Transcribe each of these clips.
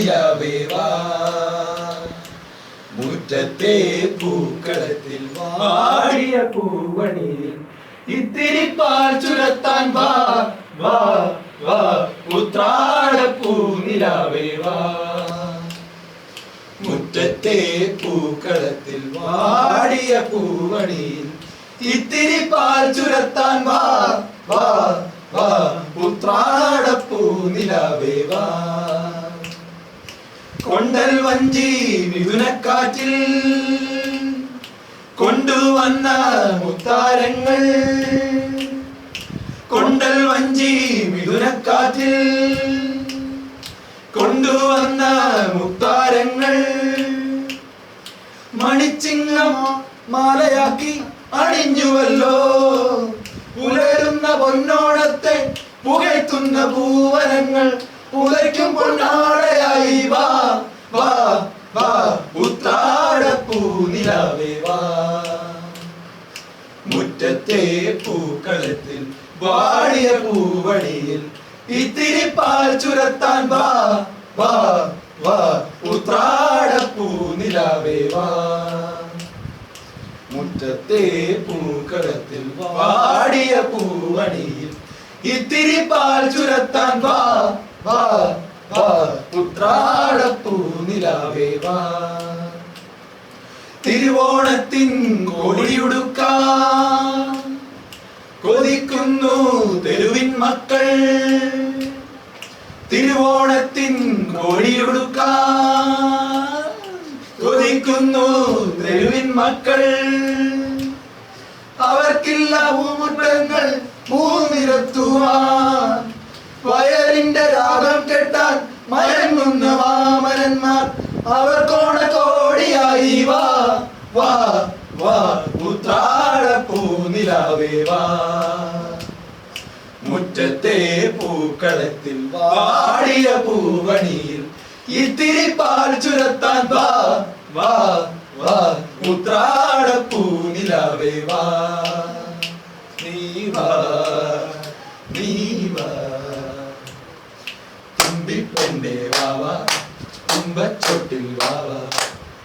നിലാവേ വാ മുറ്റത്തെ പൂക്കളത്തിൽ വാടിയ പൂവണിയിൽ ഇത്തിരി പാൽ ചുരത്താൻ വാ വാ വാ ഉത്രാടപ്പൂ നിലാവേ വാ മുറ്റത്തെ പൂക്കളത്തിൽ വാടിയ പൂവണിയിൽ ഇത്തിരി പാൽ ചുരത്താൻ വാ വാ വാ ഉത്രാടപ്പൂ നിലാവേ വാ കൊണ്ടൽ വഞ്ചി മിഥുനക്കാറ്റിൽ കൊണ്ടുവന്ന മുത്താരങ്ങൾ കൊണ്ടൽ വഞ്ചി മിഥുനക്കാറ്റിൽ കൊണ്ടുവന്ന മുത്താരങ്ങൾ മണിച്ചിങ്ങം മാലയാക്കി അണിഞ്ഞുവല്ലോ പുലരുന്ന പൊന്നോണത്തെ പുകഴ്ത്തുന്ന പൂവനങ്ങൾ പുലയ്ക്കും പൊന്നാടയായി വാ വാ വാ ഉത്രാടപ്പൂ നിലാവേ വാ മുറ്റത്തെ പൂക്കളത്തിൽ വാടിയ പൂവണിയിൽ ഇത്തിരി പാൽ ചുരത്താൻ വാ വാ വാ ഉത്രാടപ്പൂ നിലാവേ വാ മുറ്റത്തെ പൂക്കളത്തിൽ വാടിയ പൂവണിയിൽ ഇത്തിരി പാൽ ചുരത്താൻ വാ വാ വാ ഉത്രാടപ്പൂ നിലാവേ വാ തിരുവോണത്തിൻ കോടിയുടുക്കാൻ കൊതിക്കുന്നു തെരുവിൻ മക്കൾ തിരുവോണത്തിൻ കോടിയുടുക്കാൻ കൊതിക്കുന്നു തെരുവിൻ മക്കൾ അവർക്കില്ല പൂമുറ്റങ്ങൾ പൂനിരത്തുവാൻ വയലിന്റെ രാഗം കെട്ടാൻ മയങ്ങുന്ന വാമനന്മാർ അവർക്കോണ കോടിയായി വാ വാ വാ ഉത്രാടപ്പൂ നിലാവേ വാ മുറ്റത്തെ പൂക്കളത്തിൽ വാടിയ പൂവണിയിൽ ഇത്തിരി പാൽ ചുരത്താൻ വാ വാ വാ ഉത്രാടപ്പൂ നിലാവേ വാ നീ വാ നീ വാ തുമ്പിപ്പെണ്ണേ വാവാ തുമ്പച്ചോട്ടിൽ വാവാ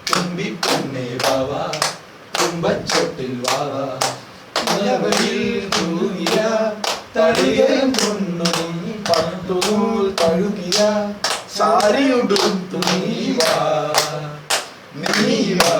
തുമ്പിപ്പെണ്ണേ വാവാ തുമ്പച്ചോട്ടിൽ വാവാ നിലവയിൽ തൂങ്ങിയ തടികയും കൊണ്ടും പട്ടുനൂൽ തഴുകിയ സാരിയുടുത്തു നീ വാ നീ വാ